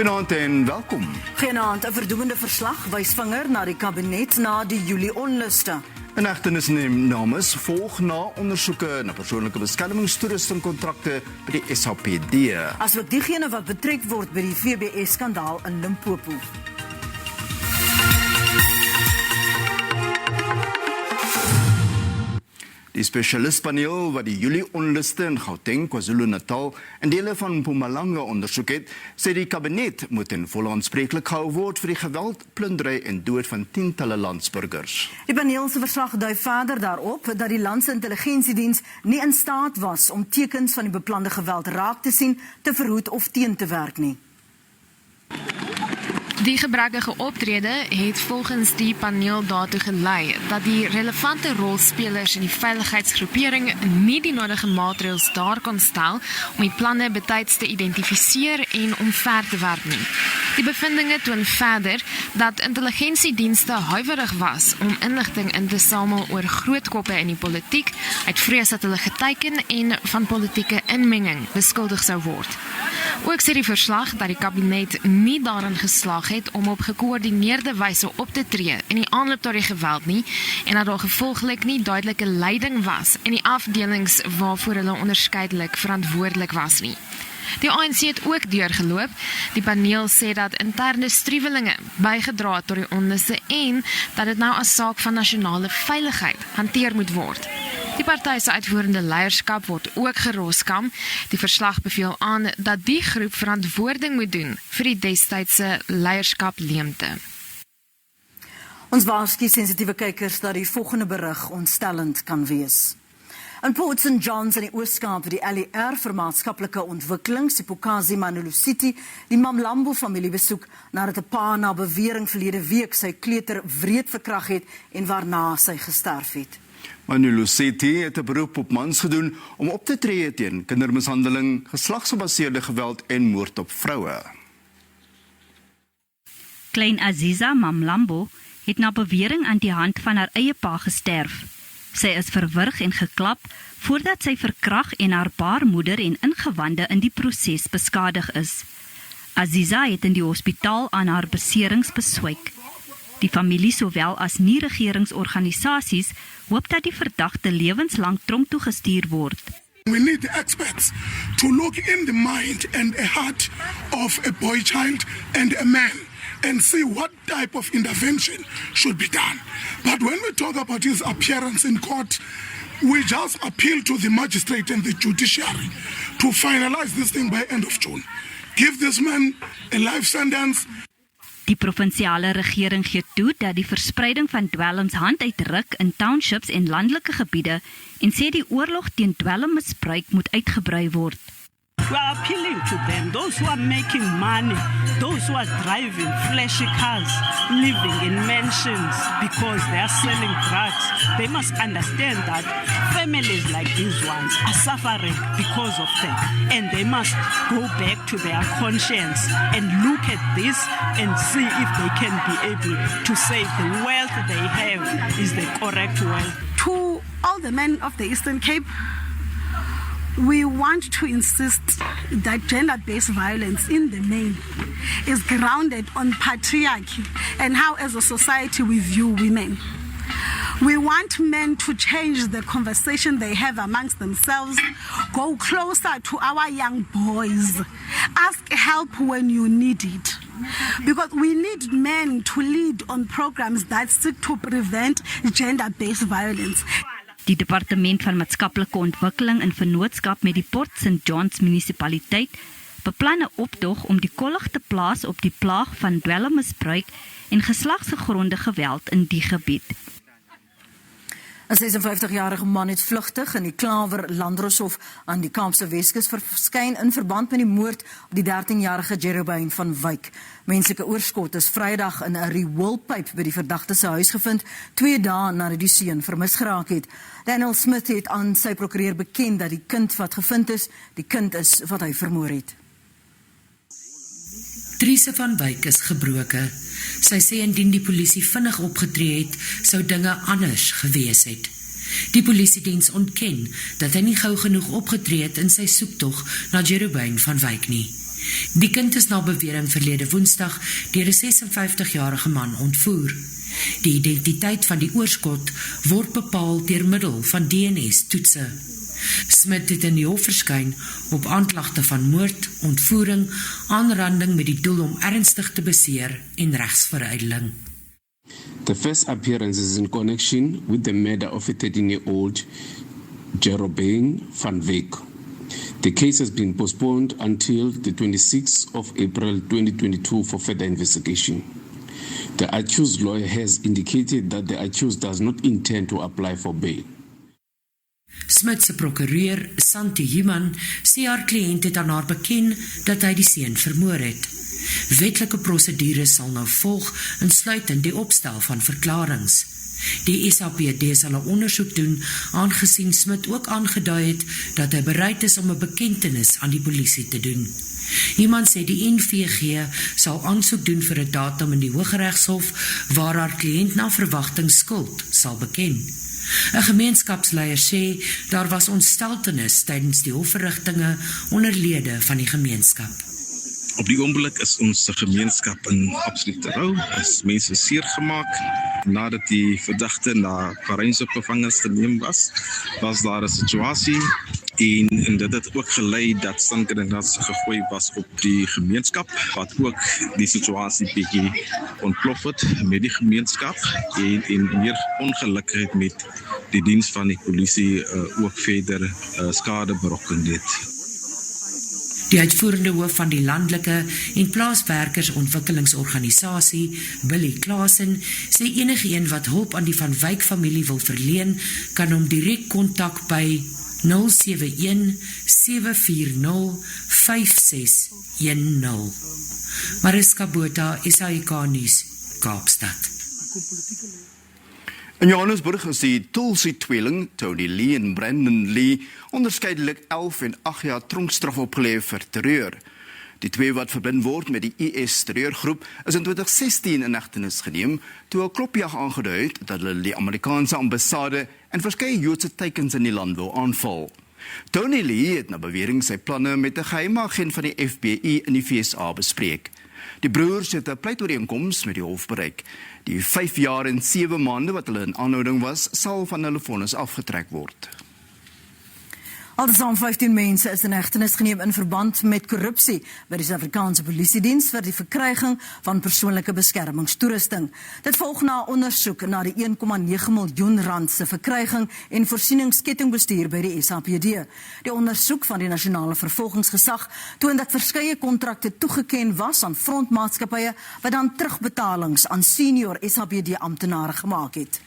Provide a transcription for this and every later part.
Goeienaand en welkom. Goeienaand, 'n verdoemende verslag wys vinger na die Kabinet na die Julie onluste. Inhegtenisnemnames volg na ondersoeke na persoonlike beskermingstoerustingkontrakte by die SABC. Asook diegene wat betrek word by die VBS-skandaal in Limpopo. Die spesialistpaneel wat die Julie onluste in Gauteng, KwaZulu-Natal en dele van Mpumalanga ondersoek het, sê die Kabinet moet in volle aanspreeklik gehou word vir die geweld, plundering en dood van tientalle landsburgers. Die paneel se verslag dui verder daarop dat die land se intelligensiediens nie in staat was om tekens van die beplande geweld raak te sien, te verhoed of teen te werk nie. Die gebrekkige optrede het volgens die paneel daartoe gelei dat die relevante rolspelers in die veiligheidsgroepering nie die nodige maatreëls daar kon stel om die planne betyds te identifiseer en omver te werk nie. Die bevindinge toon verder dat intelligensiedienste huiwerig was om inligting in te samel oor groot koppe in die politiek, uit vrees dat hulle geteiken en van politieke inmenging beskuldig sou word. Ook sê die verslag dat die Kabinet nie daarin geslaag het om op gekoördineerde wyse op te tree in die aanloop tot die geweld nie en dat daar gevolglik nie duidelike leiding was in die afdelings waarvoor hulle onderskeidelik verantwoordelik was nie. Die ANC het ook deurgeloop. Die paneel sê dat interne striwelinge bygedra het tot die onluste en dat dit nou as saak van nasionale veiligheid hanteer moet word. Die party se uitvoerende leierskap word ook geroskam. Die verslag beveel aan dat die groep verantwoording moet doen vir die destydse leierskap leemte. Ons waarsku sensitiewe kykers dat die volgende berig ontstellend kan wees. In Port St. John's in die Oos-Kaap het die LER vir maatskaplike ontwikkeling, Sipokazi Manulusiti, die Mamlambo-familie besoek nadat 'n pa na bewering verlede week sy kleuter wreed verkragt het en waarna sy gesterf het. Manulusiti het 'n beroep op mans gedoen om op te tree teen kindermishandeling, geslagsgebaseerde geweld en moord op vroue. Klein Aziza Mamlambo het na bewering aan die hand van haar eie pa gesterf. Sy is verwrig en geklap voordat sy verkragt en haar baarmoeder en ingewande in die proses beskadig is. Aziza het in die hospitaal aan haar beserings beswyk. Die familie sowel as nie-regeringsorganisasies hoop dat die verdagte lewenslang tronk toegestuur word. We need the experts to look in the mind and a heart of a boy child and a man and see what type of intervention should be done. But when we talk about his appearance in court, we just appeal to the magistrate and the judiciary to finalize this thing by end of June. Give this man a life sentence. Die provinsiale regering gee toe dat die verspreiding van dwelms hand uitruk in townships en landelike gebiede en sê die oorlog teen dwelmmisbruik moet uitgebrei word. We are appealing to them, those who are making money, those who are driving flashy cars, living in mansions because they are selling drugs. They must understand that families like these ones are suffering because of them, and they must go back to their conscience and look at this and see if they can be able to say the wealth they have is the correct wealth. To all the men of the Eastern Cape, we want to insist that gender-based violence in the main is grounded on patriarchy and how as a society we view women. We want men to change the conversation they have amongst themselves, go closer to our young boys, ask help when you need it. Because we need men to lead on programs that seek to prevent gender-based violence. Die Departement van Maatskaplike Ontwikkeling in vennootskap met die Port St. John's munisipaliteit beplan 'n optog om die kollig te plaas op die plaag van dwelmmisbruik en geslagsgegronde geweld in die gebied. 'n 56-jarige man het vlugtig in die Klawer Landroshof aan die Kaapse Weskus verskyn in verband met die moord op die 13-jarige Jerubyn van Wyk. Menslike oorskot is Vrydag in 'n rioolpyp by die verdagte se huis gevind, 2 dae nadat die seun vermis geraak het. Daniel Smith het aan sy prokureur bekend dat die kind wat gevind is, die kind is wat hy vermoor het. Trise van Wyk is gebroke. Sy sê indien die polisie vinnig opgetree het, sou dinge anders gewees het. Die polisiediens ontken dat hy nie gou genoeg opgetree het in sy soektog na Jerubyn van Wyk nie. Die kind is na bewering verlede Woensdag deur 'n 56-jarige man ontvoer. Die identiteit van die oorskot word bepaal deur middel van DNS-toetse. Smit het in die hof verskyn op aanklagte van moord, ontvoering, aanranding met die doel om ernstig te beseer en regsveruideling. The first appearance is in connection with the murder of a 13-year-old Jerobein van Wyk. The case has been postponed until the 26th of April 2022 for further investigation. The accused lawyer has indicated that the accused does not intend to apply for bail. Smit se prokureur, Santi Human, sê haar kliënt het aan haar beken dat hy die seun vermoor het. Wetlike prosedures sal nou volg, insluitend die opstel van verklaringe. Die SABC sal 'n ondersoek doen, aangesien Smit ook aangedui het dat hy bereid is om 'n bekentenis aan die polisie te doen. Iemand sê die NVG sal aansoek doen vir 'n datum in die Hooggeregshof waar haar kliënt na verwagting skuld sal beken. 'n Gemeenskapsleier sê daar was ontsteltenis tydens die hofverrigtinge onder lede van die gemeenskap. Op die oomblik is ons gemeenskap in absolute rou, is mense seer gemaak. Nadat die verdagte na Parys opgevangenis te neem was daar 'n situasie en dit het ook gelei dat standgrenades gegooi was op die gemeenskap, wat ook die situasie bietjie ontplof het met die gemeenskap en meer ongelukkigheid met die diens van die polisie ook verder skade berokken het. Die uitvoerende hoof van die landelike en plaaswerkersontwikkelingsorganisasie, Billy Klassen, sê enigeen wat hulp aan die Van Wyk familie wil verleen, kan hom direk kontak by 071-740-5610. Mariska Botha, SABC Nuus, Kaapstad. In Johannesburg is die Tulsi-tweeling, Tony Lee en Brandon Lee, onderskeidelik 11 en 8 jaar tronkstraf opgelê vir terreur. Die twee wat verbind word met die IS-terreurgroep is in 2016 in hegtenis geneem toe 'n klopjag aangedui het dat hulle die Amerikaanse ambassade en verskeie Joodse teikens in die land wou aanval. Tony Lee het na bewering sy planne met 'n geheime agent van die FBI in die VSA bespreek. Die broers het 'n pleitooreenkoms met die hof bereik. Die 5 jaar en 7 maande wat hulle in aanhouding was, sal van hulle vonnis afgetrek word. Altesaam 15 mense is in hegtenis geneem in verband met korrupsie by die Afrikaanse polisiediens vir die verkryging van persoonlike beskermingstoerusting. Dit volg na ondersoek na die 1,9 miljoen rand se verkryging en voorsieningskettingbestuur by die SABC. Die ondersoek van die nasionale vervolgingsgesag toon dat verskeie kontrakte toegeken was aan frontmaatskappye wat dan terugbetalings aan senior SABC amptenare gemaak het.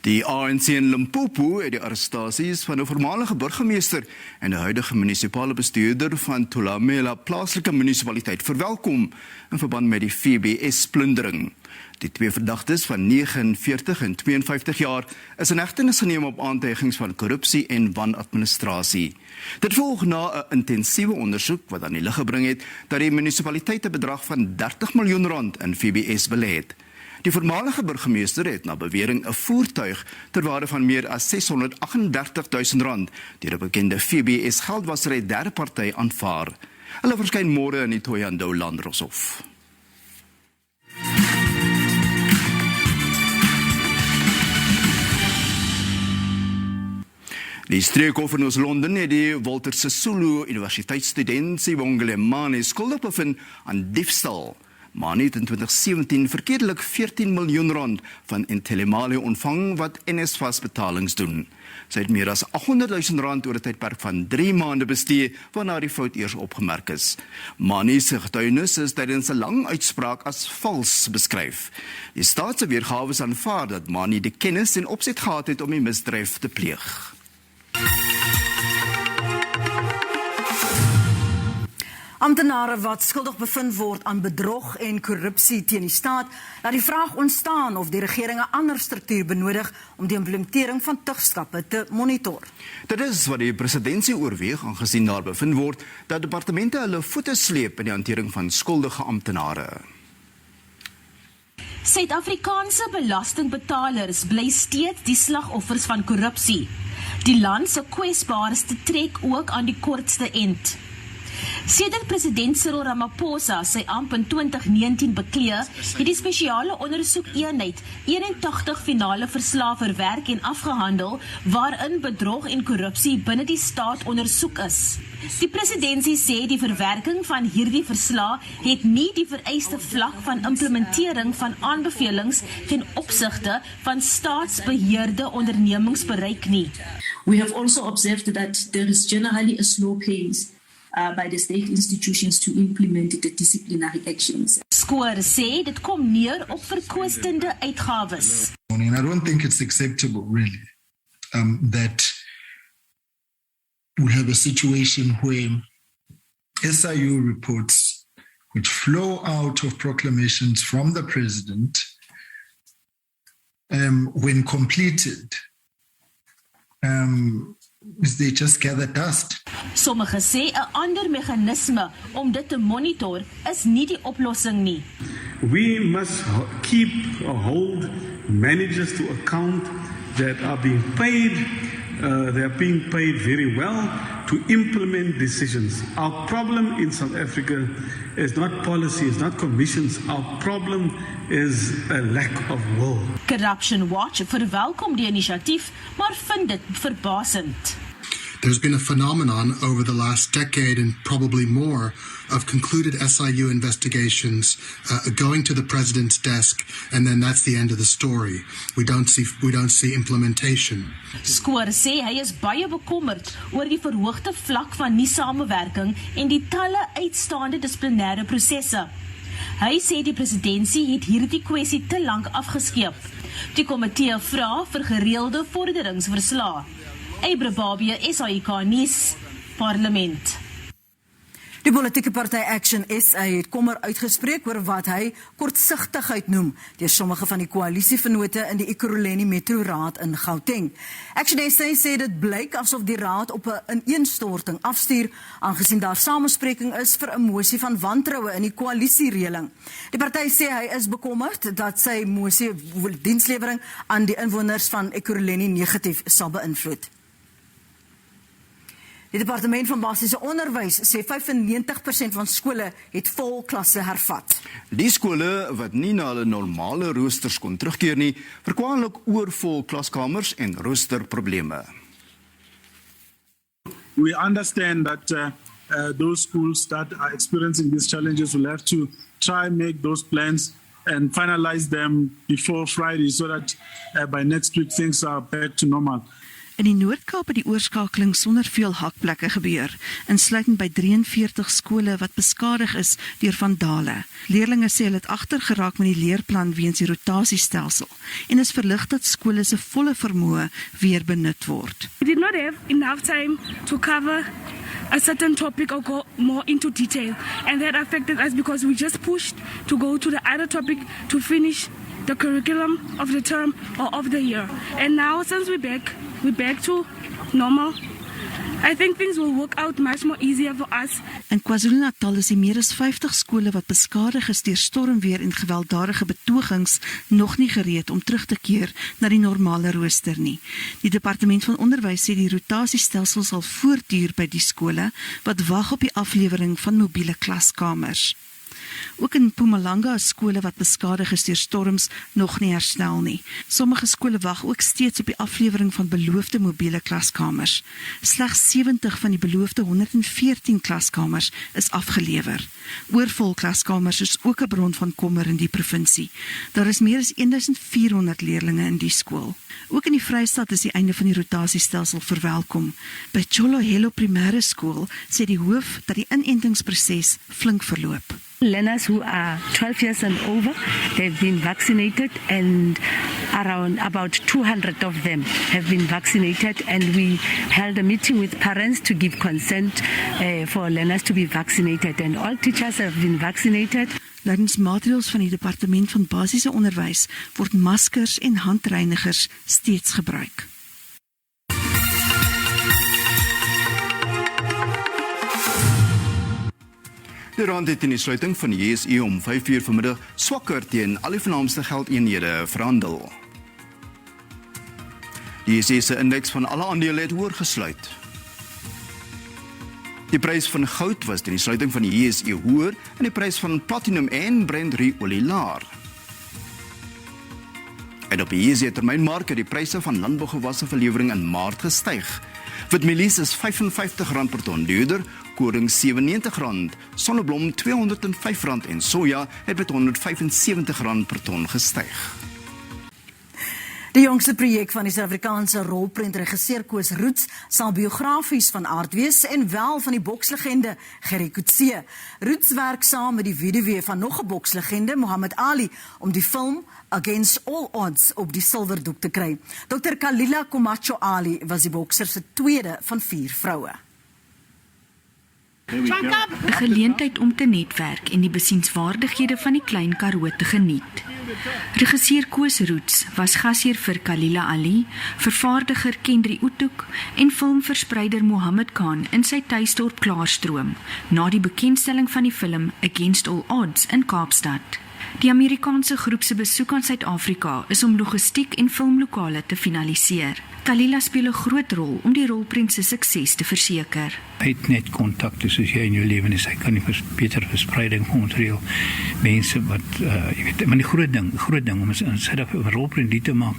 Die ANC in Limpopo het die arrestasies van 'n voormalige burgemeester en 'n huidige munisipale bestuurder van Thulamela plaaslike munisipaliteit verwelkom in verband met die FBS-plundering. Die twee verdagtes van 49 en 52 jaar is in hegtenis geneem op aantuigings van korrupsie en wanadministrasie. Dit volg na 'n intensiewe ondersoek wat aan die lig gebring het dat die munisipaliteit 'n bedrag van 30 miljoen rand in FBS belê het. Die voormalige burgemeester het na bewering 'n voertuig ter waarde van meer as 638.000 rand deur 'n bekende FBS geldwasery derde party aanvaar. Hulle verskyn môre in die Thohoyandou Landdroshof. Die streekhof in Oos-Londen het die Walter Sisulu Universiteitsstudent Sibongile Mane skuldig bevind aan diefstal. Mane het in 2017 verkeerdelik 14 miljoen rand van Intellimale ontvang wat NSFAS betalings doen. Sy het meer as 800.000 rand oor 'n tydperk van 3 maande bestee, waarna die fout eers opgemerk is. Mane se getuienis is tydens 'n lang uitspraak as vals beskryf. Die staat se weergawe is aanvaar dat Mane die kennis en opset gehad het om die misdryf te pleeg. Amptenare wat skuldig bevind word aan bedrog en korrupsie teen die staat, laat die vraag ontstaan of die regering 'n ander struktuur benodig om die implementering van tugstappe te monitor. Dit is wat die Presidensie oorweeg, aangesien daar bevind word dat departemente hulle voete sleep in die hantering van skuldige amptenare. Suid-Afrikaanse belastingbetalers bly steeds die slagoffers van korrupsie. Die land se kwesbaarste trek ook aan die kortste end. Sedert president Cyril Ramaphosa sy amp in 2019 bekleë, het die spesiale ondersoekeenheid 81 finale verslae verwerk en afgehandel waarin bedrog en korrupsie binne die staat ondersoek is. Die Presidensie sê die verwerking van hierdie verslae het nie die vereiste vlak van implementering van aanbevelings ten opsigte van staatsbeheerde ondernemings bereik nie. We have also observed that there is generally a slow pace by the state institutions to implement the disciplinary actions. Skole sê dit kom neer op verkwistende uitgawes. And I don't think it's acceptable, really, that we have a situation where SIU reports, which flow out of proclamations from the president, when completed, they just gather dust. Sommige sê 'n ander meganisme om dit te monitor is nie die oplossing nie. We must keep or hold managers to account that are being paid. They are being paid very well to implement decisions. Our problem in South Africa is not policy, it's not commissions. Our problem is a lack of will. Corruption Watch verwelkom die inisiatief, maar vind dit verbasend. There's been a phenomenon over the last decade and probably more of concluded SIU investigations going to the president's desk, and then that's the end of the story. We don't see implementation. Skole sê hy is baie bekommerd oor die verhoogde vlak van nie samewerking en die talle uitstaande dissiplinêre prosesse. Hy sê die Presidensie het hierdie kwessie te lank afgeskeep. Die komitee vra vir gereelde vorderingsverslae. Ebrababie, SAIK nuus, Parlement. Die politieke party ActionSA het kommer uitgespreek oor wat hy kortsigtigheid noem deur sommige van die koalisievennote in die Ekurhuleni Metro Raad in Gauteng. ActionSA sê dit blyk asof die raad op 'n ineenstorting afstuur aangesien daar samespreking is vir 'n mosie van wantroue in die koalisiereëling. Die party sê hy is bekommerd dat sy mosie dienslewering aan die inwoners van Ekurhuleni negatief sal beïnvloed. Die departement van basiese onderwys sê 95% van skole het vol klasse hervat. Die skole wat nie na hulle normale roosters kon terugkeer nie, verkwalik oorvol klaskamers en roosterprobleme. We understand that those schools that are experiencing these challenges will have to try and make those plans and finalize them before Friday so that by next week things are back to normal. In die Noord-Kaap het die oorskakeling sonder veel hakplekke gebeur, insluitend by 43 skole wat beskadig is deur vandale. Leerlinge sê hulle het agtergeraak met die leerplan weens die rotasiestelsel en is verlig dat skole se volle vermoë weer benut word. We did not have enough time to cover a certain topic or go more into detail, and that affected us because we just pushed to go to the other topic to finish the curriculum of the term or of the year. And now since we're back to normal. I think things will work out much more easier for us. In KwaZulu-Natal is die meer as 50 skole wat beskadig is deur stormweer en gewelddadige betogings nog nie gereed om terug te keer na die normale rooster nie. Die departement van onderwys sê die rotasiestelsel sal voortduur by die skole wat wag op die aflewering van mobiele klaskamers. Ook in Mpumalanga is skole wat beskadig is deur storms nog nie herstel nie. Sommige skole wag ook steeds op die aflewering van beloofde mobiele klaskamers. Slegs 70 van die beloofde 114 klaskamers is afgelewer. Oorvol klaskamers is ook 'n bron van kommer in die provinsie. Daar is meer as 1400 leerlinge in die skool. Ook in die Vrystaat is die einde van die rotasiestelsel verwelkom. By Cholohelo Primêre Skool sê die hoof dat die inentingsproses flink verloop. Learners who are 12 years and over, they've been vaccinated, and about 200 of them have been vaccinated, and we held a meeting with parents to give consent for learners to be vaccinated, and all teachers have been vaccinated. Leidingsmaatreëls van die departement van basiese onderwys word maskers en handreinigers steeds gebruik. Die rand het in die sluiting van die JSE om 5:00 vanmiddag swakker teen al die vernaamste geldeenhede verhandel. Die JSE se indeks van alle aandele het hoër gesluit. Die prys van goud was teen die sluiting van die JSE hoër en die prys van platinum en Brent-olie laer. En op die JSE-termynmark het die pryse van landbougewasse verlewering in Maart gestyg. Witmielies is R55 per ton duurder, koring R97, sonneblom R205 en soja het met R175 per ton gestyg. Die jongste projek van die Afrikaanse rolprentregisseur Koos Roots sal biografies van aard wees en wel van die bokslegende Gerrie Coetzee. Roots werk saam met die weduwee van nog 'n bokslegende, Muhammad Ali, om die film Against All Odds op die silwerdoek te kry. Dr. Khalila Komacho Ali was die bokser se tweede van 4 vroue. 'n Geleentheid om te netwerk en die besienswaardighede van die Klein Karoo te geniet. Regisseur Koos Roots was gasheer vir Khalila Ali, vervaardiger Kendri Utuk en filmverspreider Mohammed Khan in sy tuisdorp Klaarstroom, na die bekendstelling van die film Against All Odds in Kaapstad. Die Amerikaanse groep se besoek aan Suid-Afrika is om logistiek en filmlokale te finaliseer. Khalila speel 'n groot rol om die rolprent se sukses te verseker. Hy het net kontakte soos jy in jou lewe is. Hy kan die beter verspreiding van ons reël. Mense wat, jy weet, maar die groot ding om in Suid-Afrika 'n rolprent die te maak,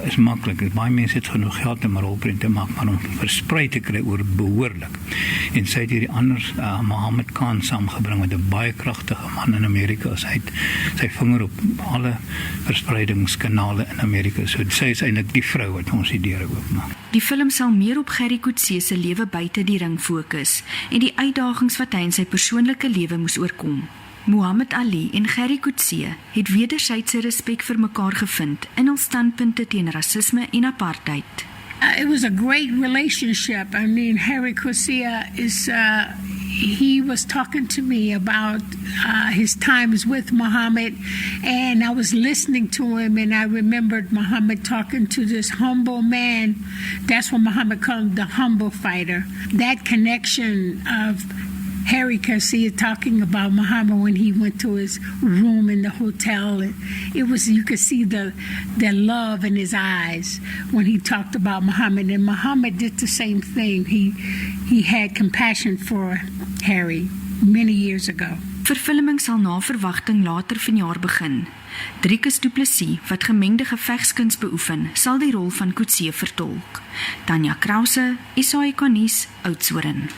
is maklik. Baie mense het genoeg geld om 'n rolprent te maak, maar om versprei te kry oor behoorlik. En sy het hierdie ander Mohammed Khan saamgebring met 'n baie kragtige man in Amerika. Hy het sy vinger op alle verspreidingskanale in Amerika. So sy is eintlik die vrou wat ons die deure oopmaak. Die film sal meer op Gerrie Coetzee se lewe buite die ring fokus en die uitdagings wat hy in sy persoonlike lewe moes oorkom. Muhammad Ali en Gerrie Coetzee het wederwysige respek vir mekaar gevind in hul standpunte teen rasisme en apartheid. It was a great relationship. I mean, Harry Coetzee he was talking to me about his times with Muhammad, and I was listening to him, and I remembered Muhammad talking to this humble man. That's what Muhammad called the humble fighter. That connection of Harry Coetzee talking about Muhammad when he went to his room in the hotel. You could see the love in his eyes when he talked about Muhammad. And Muhammad did the same thing. He had compassion for Harry many years ago. Verfilming sal na verwagting later vanjaar begin. Driekus Du Plessis, wat gemengde gevegskuns beoefen, sal die rol van Coetzee vertolk. Tanya Krause, SABC nuus, Oudtshoorn.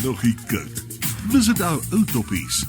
Nog nie koud. Visit our oud toppies